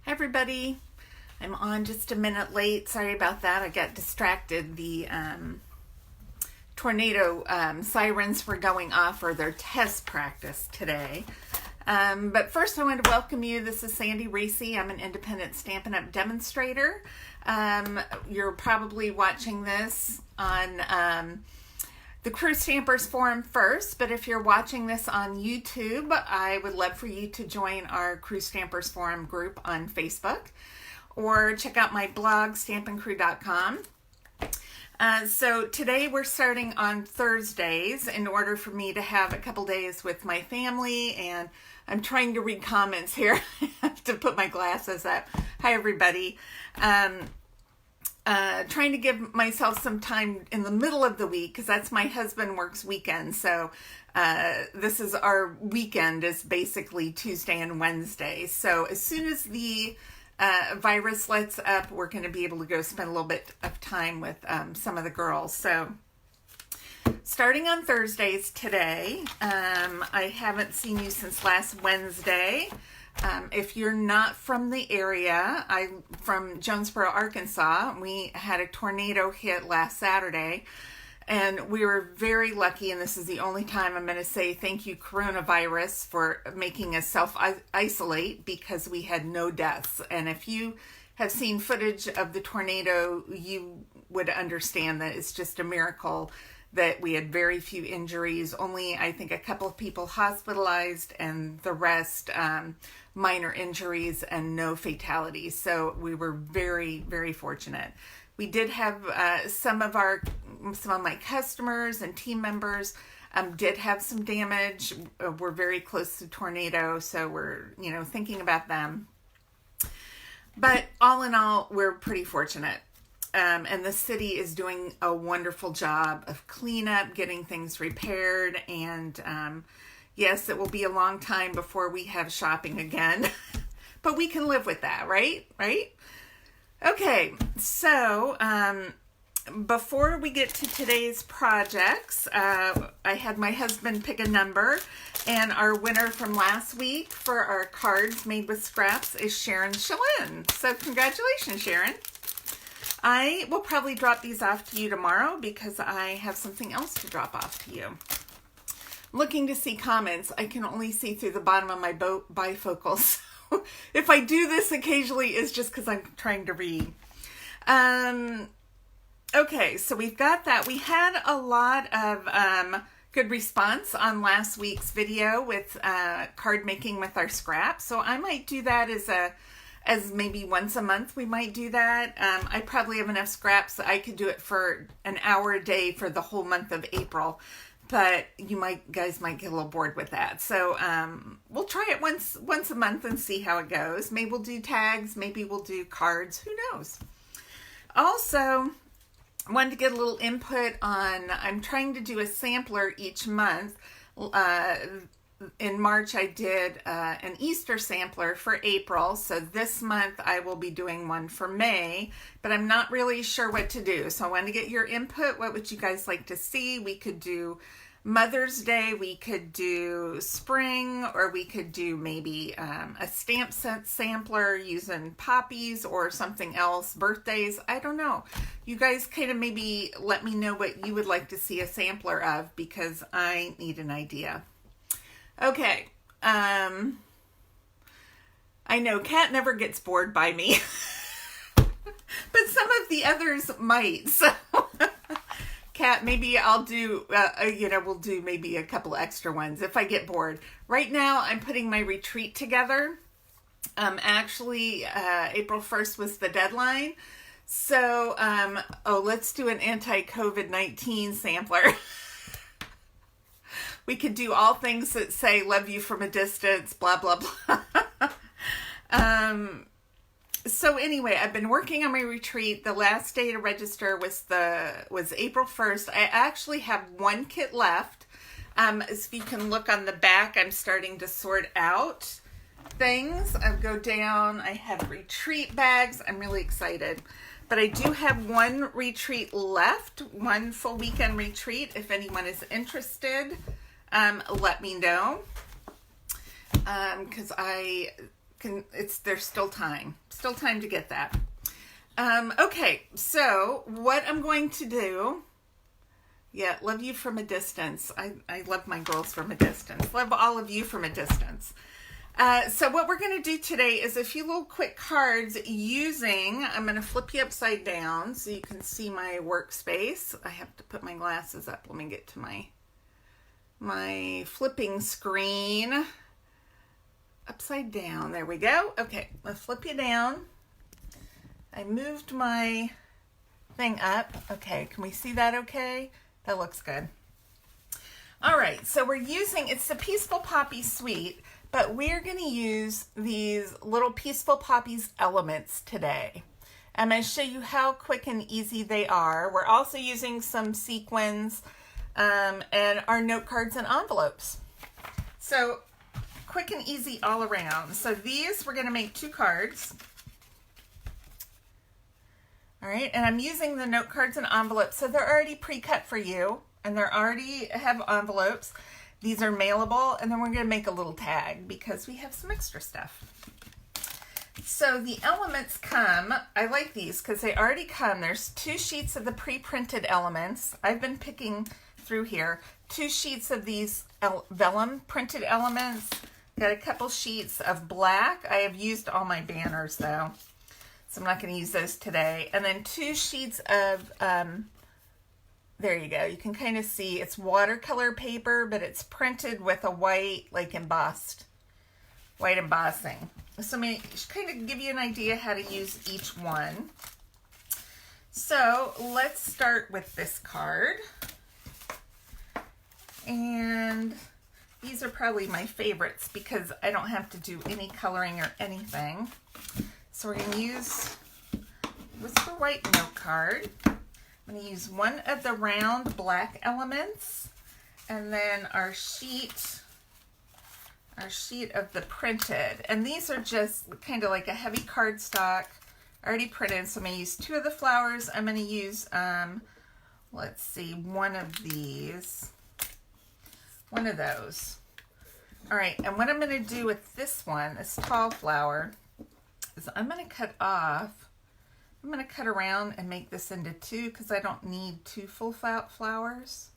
Hi everybody, I'm on just a minute late. Sorry about that. I got distracted. The tornado sirens were going off for their test practice today. But first I want to welcome you. This is Sandy Racy. I'm an independent Stampin' Up! Demonstrator. You're probably watching this on the Crew Stampers Forum first, but if you're watching this on YouTube, I would love for you to join our Crew Stampers Forum group on Facebook, or check out my blog, stampincrew.com. So today we're starting on Thursdays in order for me to have a couple days with my family, and I'm trying to read comments here. I have to put my glasses up. Hi everybody. Trying to give myself some time in the middle of the week, because that's my husband works weekends. So this is our weekend, is basically Tuesday and Wednesday. So as soon as the virus lets up, we're going to be able to go spend a little bit of time with some of the girls. So starting on Thursdays today, I haven't seen you since last Wednesday. If you're not from the area, I'm from Jonesboro, Arkansas. We had a tornado hit last Saturday, and we were very lucky, and this is the only time I'm going to say thank you, coronavirus, for making us self-isolate, because we had no deaths. And if you have seen footage of the tornado, you would understand that it's just a miracle that we had very few injuries. Only, I think, a couple of people hospitalized, and the rest minor injuries and no fatalities. So we were very, very fortunate. We did have some of my customers and team members did have some damage. We're very close to tornado, so we're thinking about them. But all in all, we're pretty fortunate. And the city is doing a wonderful job of cleanup, getting things repaired, and yes, it will be a long time before we have shopping again, but we can live with that, right? Okay, so before we get to today's projects, I had my husband pick a number, and our winner from last week for our cards made with scraps is Sharon Shalin. So congratulations, Sharon. I will probably drop these off to you tomorrow because I have something else to drop off to you. Looking to see comments. I can only see through the bottom of my bifocals. So if I do this occasionally, it's just because I'm trying to read. Okay, so we've got that. We had a lot of good response on last week's video with card making with our scraps. So I might do that as maybe once a month. We might do that. I probably have enough scraps that I could do it for an hour a day for the whole month of April. But you guys might get a little bored with that. So we'll try it once a month and see how it goes. Maybe we'll do tags. Maybe we'll do cards. Who knows? Also, I wanted to get a little input on, I'm trying to do a sampler each month. In March, I did an Easter sampler for April. So this month, I will be doing one for May. But I'm not really sure what to do. So I wanted to get your input. What would you guys like to see? We could do Mother's Day. We could do spring. Or we could do maybe a stamp set sampler using Poppies or something else. Birthdays. I don't know. You guys kind of maybe let me know what you would like to see a sampler of, because I need an idea. Okay, I know Kat never gets bored by me, but some of the others might. So, Kat, maybe I'll do, we'll do maybe a couple extra ones if I get bored. Right now, I'm putting my retreat together. Actually, April 1st was the deadline. So, let's do an anti-COVID-19 sampler. We could do all things that say, love you from a distance, blah, blah, blah. So anyway, I've been working on my retreat. The last day to register was April 1st. I actually have one kit left. As you can look on the back, I'm starting to sort out things. I go down. I have retreat bags. I'm really excited. But I do have one retreat left, one full weekend retreat. If anyone is interested, let me know. Because I there's still time to get that. Okay, so what I'm going to do, yeah, love you from a distance. I love my girls from a distance. Love all of you from a distance. So what we're going to do today is a few little quick cards using, I'm going to flip you upside down so you can see my workspace. I have to put my glasses up. Let me get to my flipping screen. Upside down. There we go. Okay, I'll flip you down. I moved my thing up. Okay, can we see that okay? That looks good. All right, so we're using, it's the Peaceful Poppies suite, but we're going to use these little Peaceful Poppies elements today. I'm going to show you how quick and easy they are. We're also using some sequins and our note cards and envelopes. So quick and easy all around. So these, we're going to make 2 cards. All right, and I'm using the note cards and envelopes, so they're already pre-cut for you, and they already have envelopes. These are mailable, and then we're going to make a little tag because we have some extra stuff. So the elements come, I like these because they already come. There's 2 sheets of the pre-printed elements. I've been picking through here. 2 sheets of these vellum printed elements. Got a couple sheets of black. I have used all my banners though, so I'm not going to use those today. And then 2 sheets of, there you go. You can kind of see it's watercolor paper, but it's printed with a white, like white embossing. So I'm going to kind of give you an idea how to use each one. So let's start with this card. And these are probably my favorites because I don't have to do any coloring or anything. So we're going to use Whisper White note card. I'm going to use one of the round black elements, and then our sheet of the printed. And these are just kind of like a heavy cardstock, already printed. So I'm going to use 2 of the flowers. I'm going to use, let's see, one of these, one of those. All right, and what I'm going to do with this one, this tall flower, is I'm going to cut off. I'm going to cut around and make this into 2 because I don't need 2 full flowers.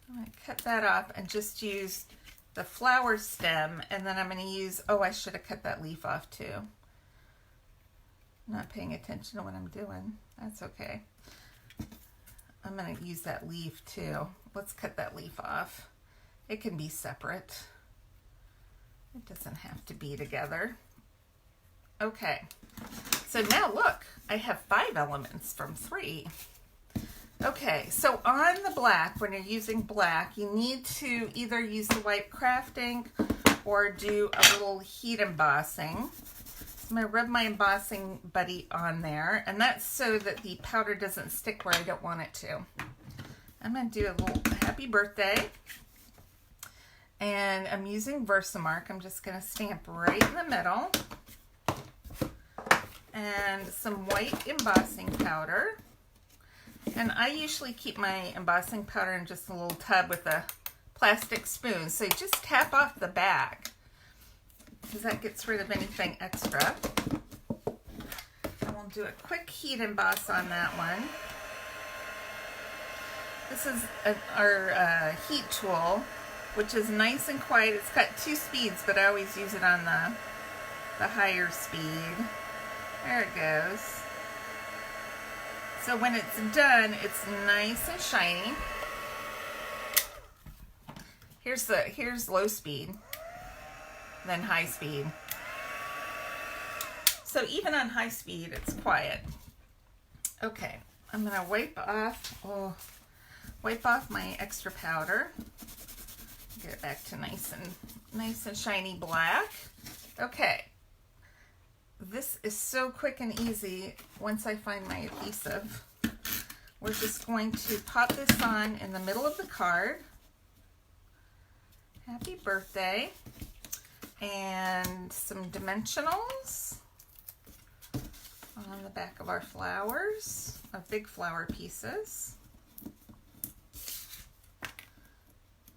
I'm going to cut that off and just use the flower stem, and then I'm going to use, oh, I should have cut that leaf off too. I'm not paying attention to what I'm doing. That's okay. I'm going to use that leaf too. Let's cut that leaf off. It can be separate. It doesn't have to be together. Okay, so now look, I have 5 elements from 3. Okay, so on the black, when you're using black, you need to either use the white craft ink or do a little heat embossing. So I'm going to rub my embossing buddy on there, and that's so that the powder doesn't stick where I don't want it to. I'm going to do a little happy birthday. And I'm using Versamark. I'm just going to stamp right in the middle. And some white embossing powder. And I usually keep my embossing powder in just a little tub with a plastic spoon. So you just tap off the back because that gets rid of anything extra. And we'll do a quick heat emboss on that one. This is our heat tool, which is nice and quiet. It's got 2 speeds, but I always use it on the higher speed. There it goes. So when it's done, it's nice and shiny. Here's low speed, then high speed. So even on high speed, it's quiet. Okay, I'm gonna wipe off my extra powder. Get it back to nice and shiny black. Okay. This is so quick and easy once I find my adhesive. We're just going to pop this on in the middle of the card. Happy birthday. And some dimensionals on the back of our flowers, of big flower pieces.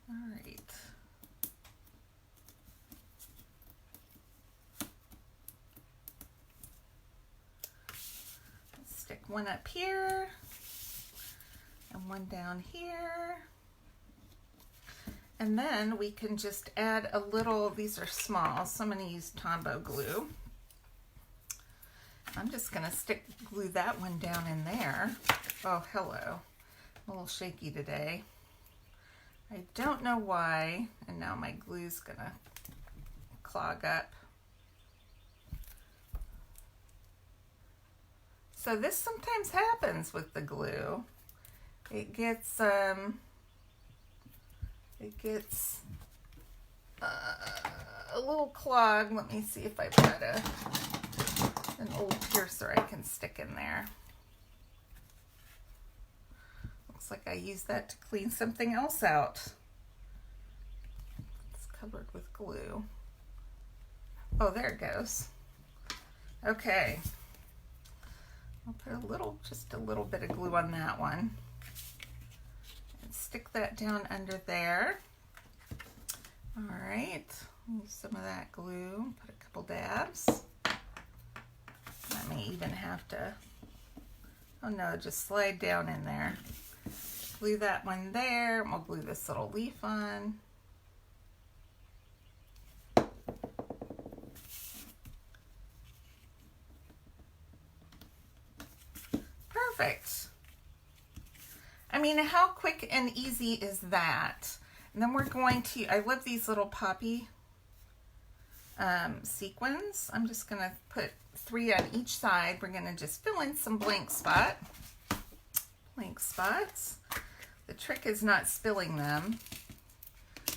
All right. one up here and one down here. And then we can just add a little, these are small, so I'm going to use Tombow glue. I'm just going to glue that one down in there. Oh, hello. A little shaky today. I don't know why, and now my glue's going to clog up. So this sometimes happens with the glue. It gets a little clogged. Let me see if I've got an old piercer I can stick in there. Looks like I used that to clean something else out. It's covered with glue. Oh, there it goes. Okay. I'll put just a little bit of glue on that one. And stick that down under there. All right, use some of that glue, put a couple dabs. I may even have to, oh no, just slide down in there. Glue that one there, and we'll glue this little leaf on. Perfect. I mean, how quick and easy is that? And then we're going to, I love these little poppy sequins. I'm just going to put 3 on each side. We're going to just fill in some blank spots. The trick is not spilling them.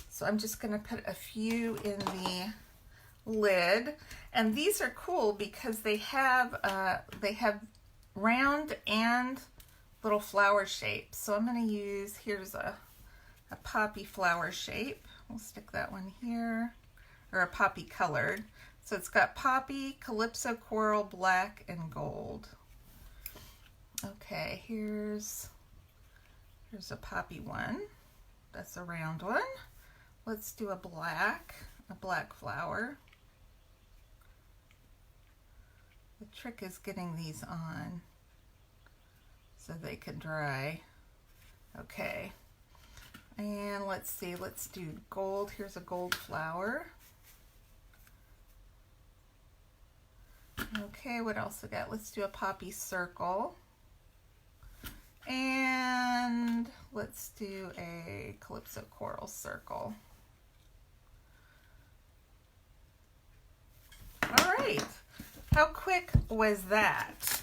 So I'm just going to put a few in the lid. And these are cool because they have round and little flower shapes. So I'm going to use, here's a poppy flower shape. We'll stick that one here, or a poppy colored. So it's got poppy, calypso coral, black, and gold. Okay, here's a poppy one. That's a round one. Let's do a black flower. The trick is getting these on so they can dry. Okay. And let's see, let's do gold. Here's a gold flower. Okay, what else we got? Let's do a poppy circle. And let's do a calypso coral circle. All right, how quick was that?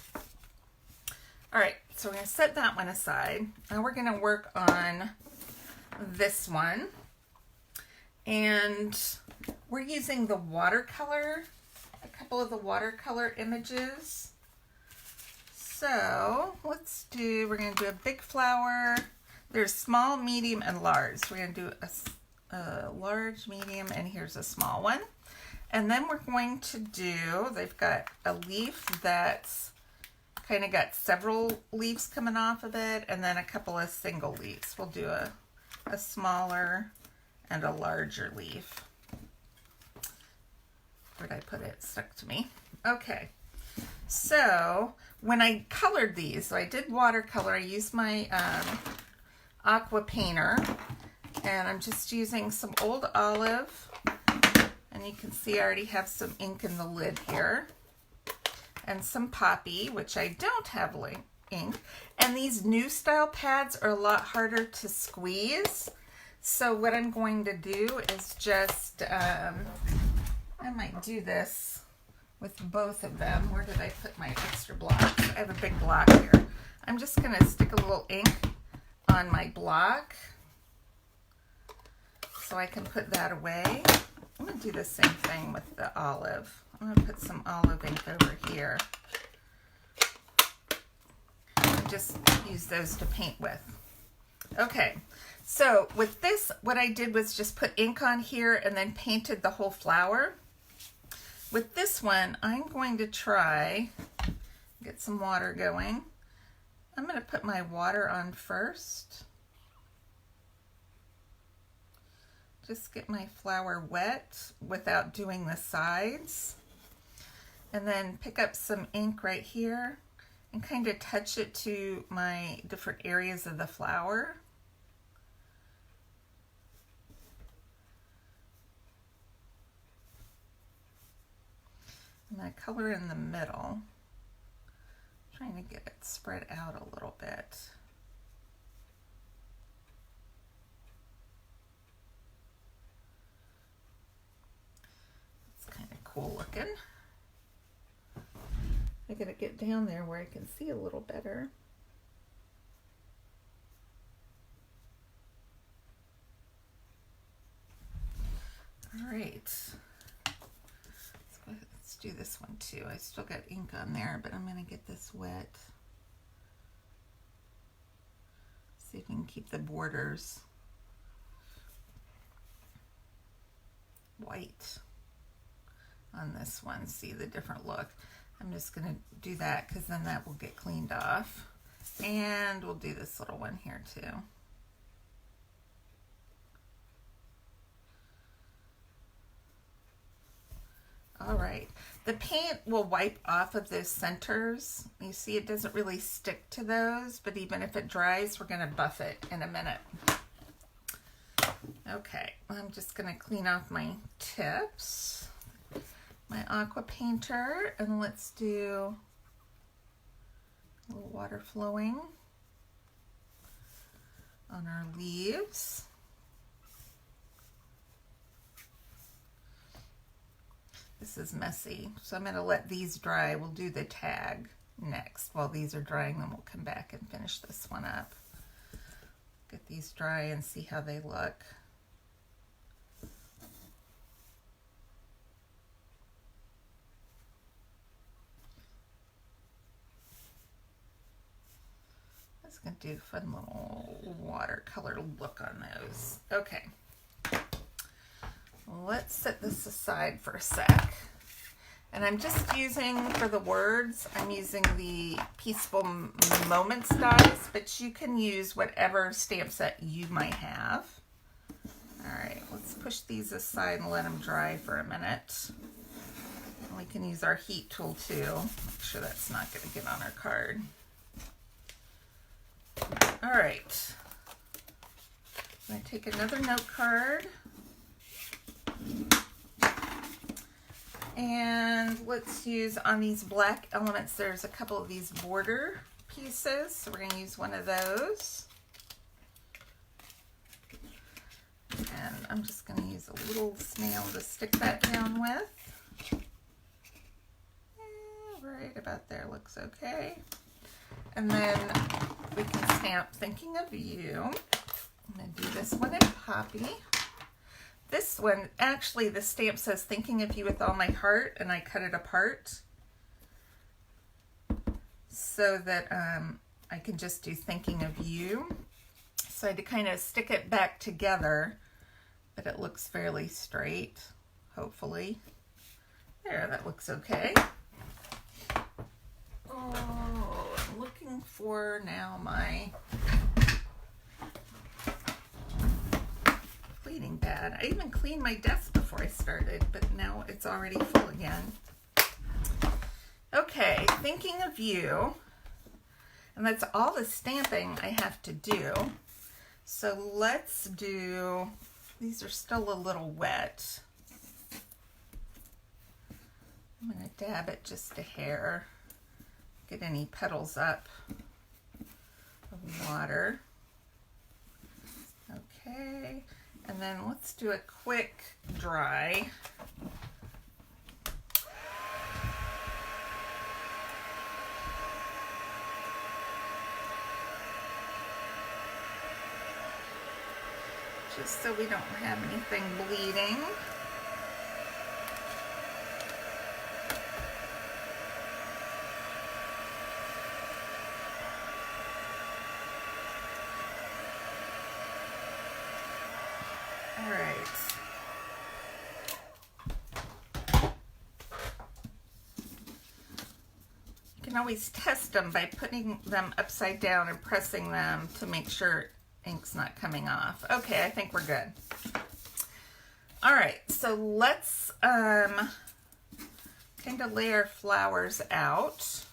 All right, so we're gonna set that one aside. Now we're gonna work on this one, and we're using the watercolor, a couple of the watercolor images. So let's do, we're going to do a big flower. There's small, medium, and large. So we're going to do a large, medium, and here's a small one. And then we're going to do, they've got a leaf that's kind of got several leaves coming off of it, and then a couple of single leaves. We'll do a smaller and a larger leaf. Where'd I put it? It stuck to me. Okay, so when I colored these, so I did watercolor, I used my aqua painter, and I'm just using some old olive, and you can see I already have some ink in the lid here, and some poppy, which I don't have ink. And these new style pads are a lot harder to squeeze. So what I'm going to do is just, I might do this with both of them. Where did I put my extra blocks? I have a big block here. I'm just going to stick a little ink on my block so I can put that away. I'm going to do the same thing with the olive. I'm going to put some olive ink over here. Just use those to paint with. Okay, so with this, what I did was just put ink on here and then painted the whole flower. With this one, I'm going to try, get some water going. I'm going to put my water on first. Just get my flower wet without doing the sides. And then pick up some ink right here and kind of touch it to my different areas of the flower. And I color in the middle, trying to get it spread out a little bit. It's kind of cool looking. I gotta get down there where I can see a little better. All right. Let's do this one too. I still got ink on there, but I'm gonna get this wet. See if we can keep the borders white on this one. See the different look. I'm just gonna do that because then that will get cleaned off. And we'll do this little one here too. All right, the paint will wipe off of those centers. You see it doesn't really stick to those, but even if it dries, we're gonna buff it in a minute. Okay, I'm just gonna clean off my tips, my aqua painter, and let's do a little water flowing on our leaves. This is messy, so I'm going to let these dry. We'll do the tag next. While these are drying, then we'll come back and finish this one up. Get these dry and see how they look. I was going to do a fun little watercolor look on those. Okay. Let's set this aside for a sec. And I'm just using, for the words, I'm using the Peaceful Moments dies, but you can use whatever stamp set you might have. All right, let's push these aside and let them dry for a minute. And we can use our heat tool too. Make sure that's not going to get on our card. All right. I'm going to take another note card. And let's use on these black elements, there's a couple of these border pieces. So we're going to use one of those. And I'm just going to use a little snail to stick that down with. Right about there looks okay. And then we can stamp Thinking of You. I'm going to do this one in Poppy. This one, actually, the stamp says Thinking of You with All My Heart, and I cut it apart so that I can just do Thinking of You. So I had to kind of stick it back together, but it looks fairly straight, hopefully. There, that looks okay. Oh, I'm looking for now my cleaning pad. I even cleaned my desk before I started, but now it's already full again. Okay, Thinking of You. And that's all the stamping I have to do. So let's do, these are still a little wet. I'm going to dab it just a hair. Get any petals up of water. Okay. And then let's do a quick dry. Just so we don't have anything bleeding. All right. You can always test them by putting them upside down and pressing them to make sure ink's not coming off. Okay, I think we're good. All right, so let's kind of lay our flowers out.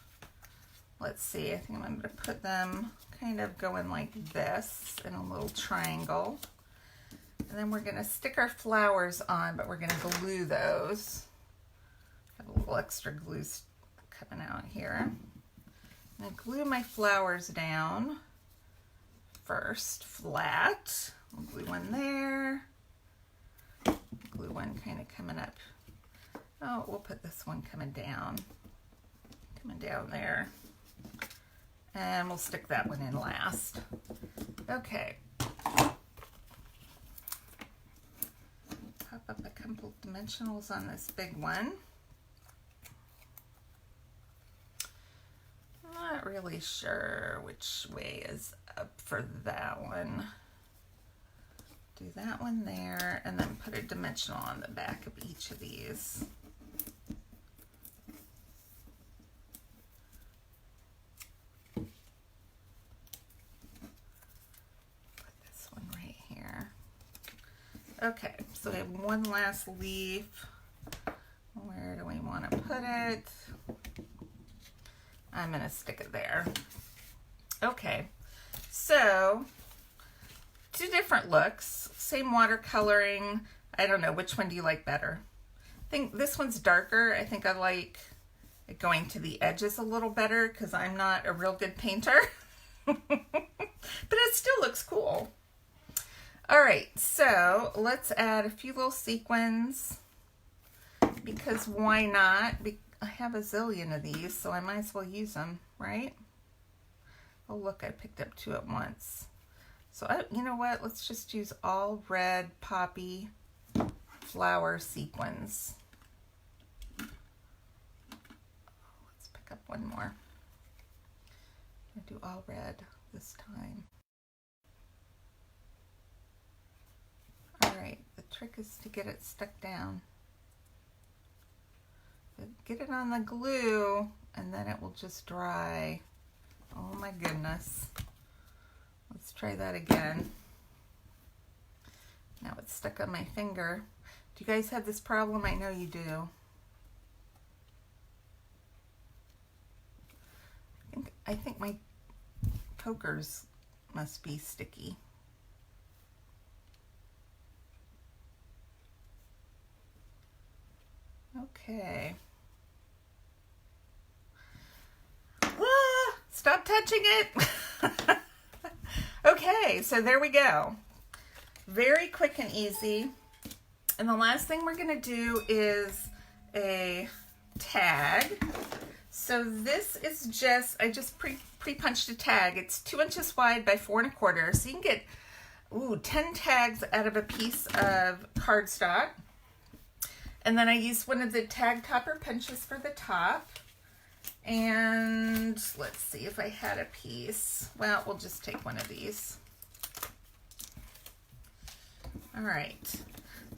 let's see, I think I'm going to put them kind of going like this in a little triangle. And then we're going to stick our flowers on, but we're going to glue those. I have a little extra glue coming out here. I'm going to glue my flowers down first, flat. I'll glue one there. Glue one kind of coming up. Oh, we'll put this one coming down there. And we'll stick that one in last. Okay. Pop up a couple dimensionals on this big one. Not really sure which way is up for that one. Do that one there, and then put a dimensional on the back of each of these. Put this one right here. Okay, so we have one last leaf. Where do we want to put it? I'm going to stick it there. Okay, so 2 different looks, same watercoloring. I don't know, which one do you like better? I think this one's darker. I think I like it going to the edges a little better because I'm not a real good painter. But it still looks cool. All right, so let's add a few little sequins because why not? I have a zillion of these, so I might as well use them, right? Oh, look, I picked up 2 at once. So, you know what? Let's just use all red poppy flower sequins. Let's pick up one more. I'm going to do all red this time. All right, the trick is to get it stuck down. Get it on the glue, and then it will just dry. Oh my goodness. Let's try that again. Now it's stuck on my finger. Do you guys have this problem? I know you do. I think my pokers must be sticky. Okay. Stop touching it. Okay, so there we go. Very quick and easy. And the last thing we're going to do is a tag. So this is just, I just pre-punched a tag. It's 2 inches wide by 4 1/4. So you can get 10 tags out of a piece of cardstock. And then I used one of the tag topper punches for the top. And let's see if I had a piece. Well, we'll just take one of these. All right.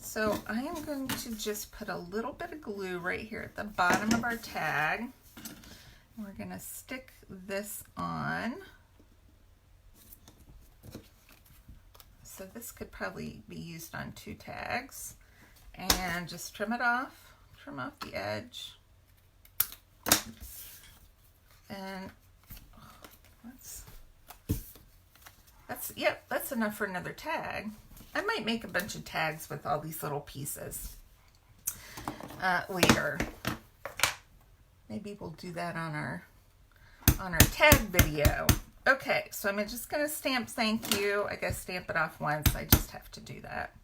So I am going to just put a little bit of glue right here at the bottom of our tag. We're going to stick this on. So this could probably be used on 2 tags. And just trim it off. Trim off the edge. And that's enough for another tag. I might make a bunch of tags with all these little pieces later. Maybe we'll do that on our tag video. Okay, so I'm just going to stamp thank you. I guess stamp it off once. I just have to do that.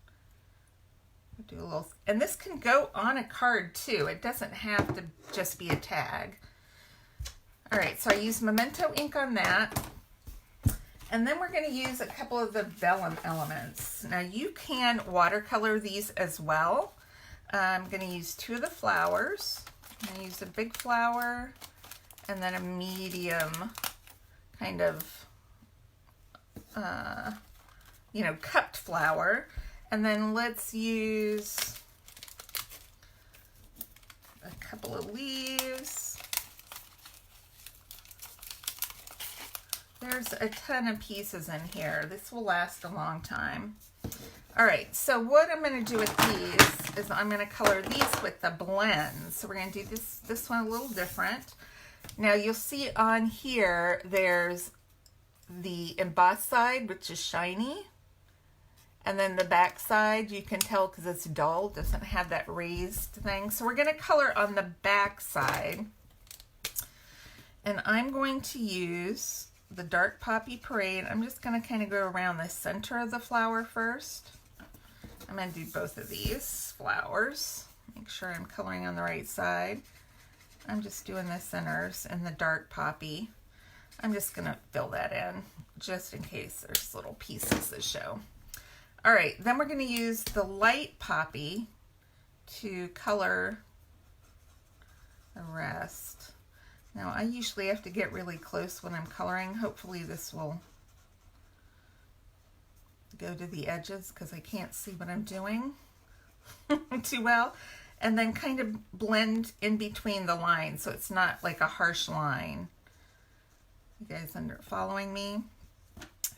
Do a little, and this can go on a card too. It doesn't have to just be a tag. All right, so I use Memento ink on that. And then we're going to use a couple of the vellum elements. Now you can watercolor these as well. I'm going to use 2 of the flowers. I'm going to use a big flower and then a medium kind of, cupped flower. And then let's use a couple of leaves. There's a ton of pieces in here. This will last a long time. All right, so what I'm going to do with these is I'm going to color these with the blend. So we're going to do this one a little different. Now you'll see on here, there's the embossed side, which is shiny. And then the back side, you can tell because it's dull, doesn't have that raised thing. So we're going to color on the back side. And I'm going to use the Dark Poppy Parade. I'm just going to kind of go around the center of the flower first. I'm going to do both of these flowers. Make sure I'm coloring on the right side. I'm just doing the centers and the Dark Poppy. I'm just going to fill that in just in case there's little pieces that show. All right, then we're going to use the light poppy to color the rest. Now, I usually have to get really close when I'm coloring. Hopefully this will go to the edges because I can't see what I'm doing too well. And then kind of blend in between the lines so it's not like a harsh line. You guys are following me?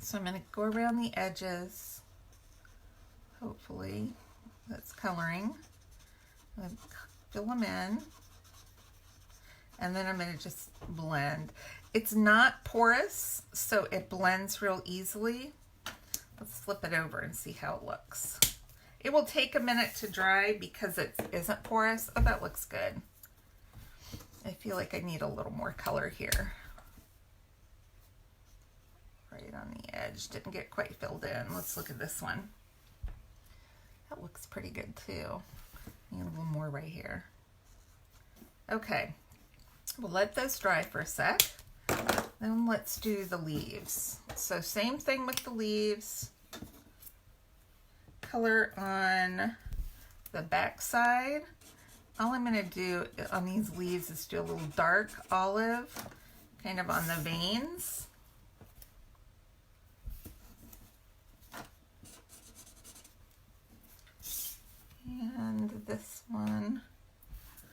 So I'm going to go around the edges. Hopefully that's coloring. Fill them in. And then I'm going to just blend. It's not porous, so it blends real easily. Let's flip it over and see how it looks. It will take a minute to dry because it isn't porous. Oh, that looks good. I feel like I need a little more color here. Right on the edge. Didn't get quite filled in. Let's look at this one. That looks pretty good too. Need a little more right here. Okay, we'll let those dry for a sec. Then let's do the leaves. So same thing with the leaves. Color on the back side. All I'm going to do on these leaves is do a little dark olive, kind of on the veins. And this one,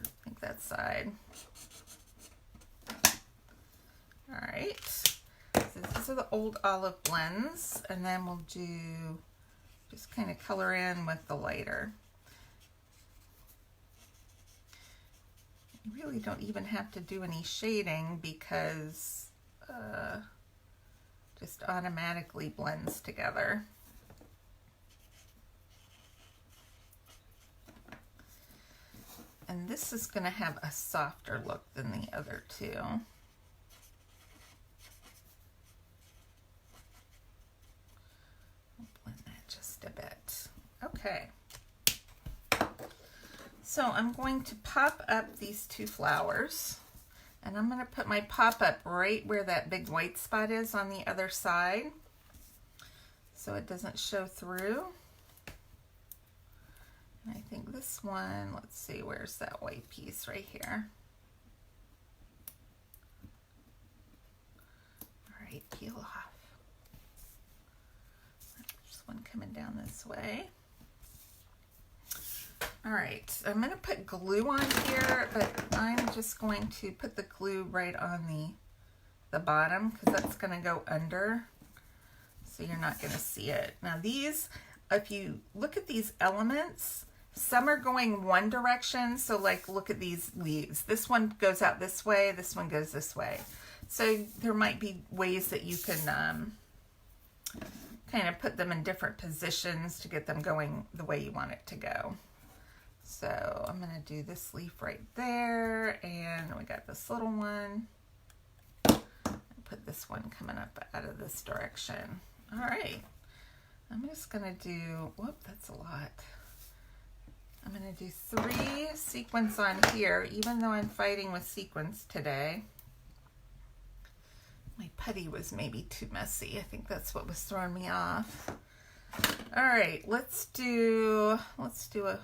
I think that side. All right, so these are the old olive blends, and then we'll do, just kind of color in with the lighter. You really don't even have to do any shading because just automatically blends together. And this is going to have a softer look than the other two. I'll blend that just a bit. Okay. So I'm going to pop up these two flowers. And I'm going to put my pop-up right where that big white spot is on the other side, so it doesn't show through. And I think this one, let's see, where's that white piece? Right here. All right, peel off. There's one coming down this way. All right, I'm going to put glue on here, but I'm just going to put the glue right on the bottom because that's going to go under, so you're not going to see it. Now these, if you look at these elements, some are going one direction, so like look at these leaves. This one goes out this way, this one goes this way. So there might be ways that you can kind of put them in different positions to get them going the way you want it to go. So I'm going to do this leaf right there, and we got this little one. Put this one coming up out of this direction. All right, I'm just going to do, whoop, that's a lot. I'm going to do 3 sequins on here, even though I'm fighting with sequins today. My putty was maybe too messy. I think that's what was throwing me off. All right, let's do a,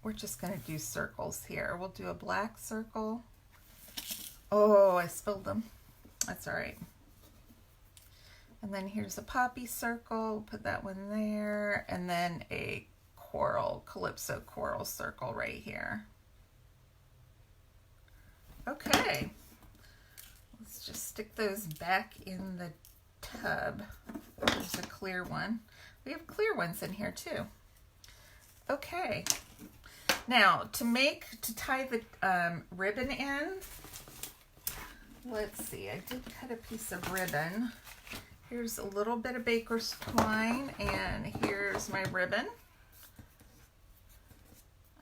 we're just going to do circles here. We'll do a black circle. Oh, I spilled them. That's all right. And then here's a poppy circle. Put that one there. And then a coral, calypso coral circle right here. Okay. Let's just stick those back in the tub. There's a clear one. We have clear ones in here too. Okay. Now, to tie the ribbon in, let's see, I did cut a piece of ribbon. Here's a little bit of baker's twine, and here's my ribbon.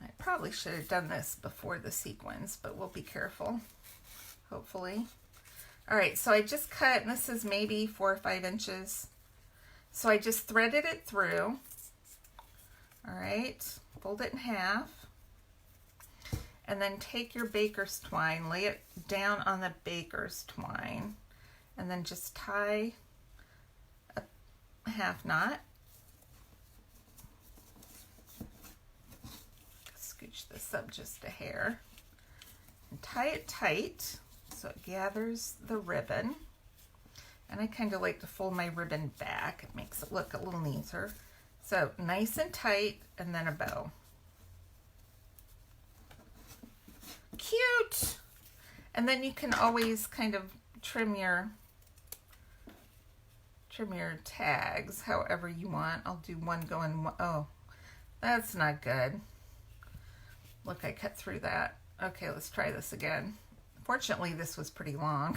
I probably should have done this before the sequins, but we'll be careful, hopefully. All right, so I just cut, and this is maybe 4 or 5 inches. So I just threaded it through. All right, fold it in half. And then take your baker's twine, lay it down on the baker's twine, and then just tie a half knot. Scooch this up just a hair. And tie it tight so it gathers the ribbon. And I kind of like to fold my ribbon back. It makes it look a little neater. So nice and tight, and then a bow. Cute! And then you can always kind of trim your tags however you want. I'll do one going, oh, that's not good. Look, I cut through that. Okay, let's try this again. Fortunately, this was pretty long.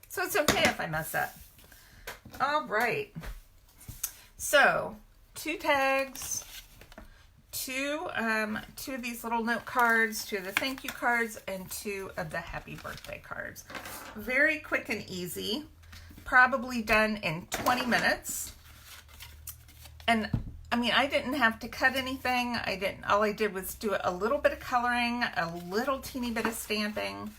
So it's okay if I mess up. All right. So 2 tags, 2 of these little note cards, 2 of the thank you cards, and 2 of the happy birthday cards. Very quick and easy. Probably done in 20 minutes. And I mean, I didn't have to cut anything. All I did was do a little bit of coloring, a little teeny bit of stamping.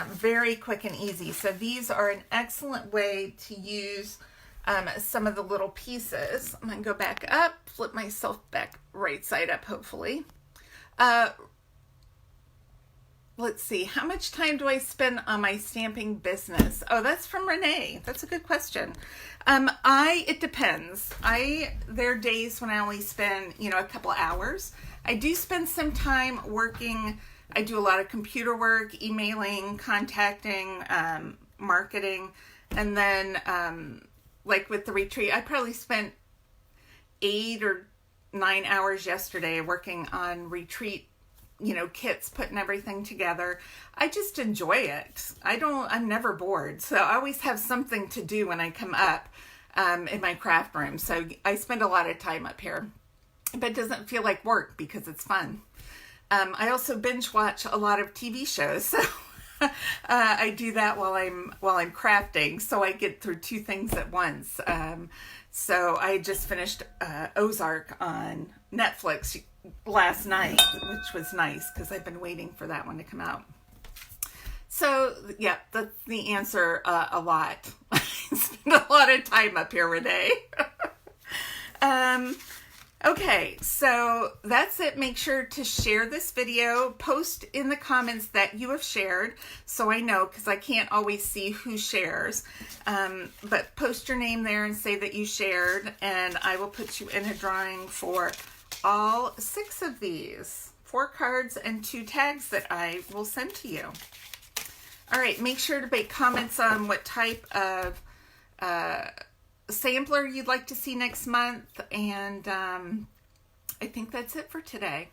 Very quick and easy. So these are an excellent way to use some of the little pieces. I'm going to go back up, flip myself back right side up, hopefully. Let's see, how much time do I spend on my stamping business? Oh, that's from Renee. That's a good question. It depends. There are days when I only spend, a couple of hours. I do spend some time working. I do a lot of computer work, emailing, contacting, marketing, and then like with the retreat, I probably spent 8 or 9 hours yesterday working on retreat, kits, putting everything together. I just enjoy it. I'm never bored. So I always have something to do when I come up in my craft room. So I spend a lot of time up here, but it doesn't feel like work because it's fun. I also binge watch a lot of TV shows. So I do that while I'm crafting. So I get through 2 things at once. So I just finished Ozark on Netflix last night, which was nice because I've been waiting for that one to come out. So yeah, that's the answer. A lot. I spend a lot of time up here, Renee. Okay, so that's it. Make sure to share this video, post in the comments that you have shared, so I know, because I can't always see who shares, but post your name there and say that you shared, and I will put you in a drawing for all 6 of these 4 cards and 2 tags that I will send to you. All right, make sure to make comments on what type of sampler you'd like to see next month, and I think that's it for today.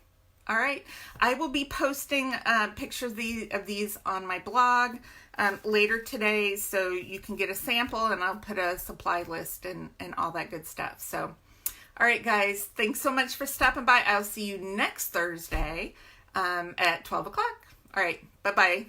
All right, I will be posting pictures of these on my blog later today, so you can get a sample, and I'll put a supply list and all that good stuff. So all right, guys, thanks so much for stopping by. I'll see you next Thursday at 12 o'clock. All right, bye-bye.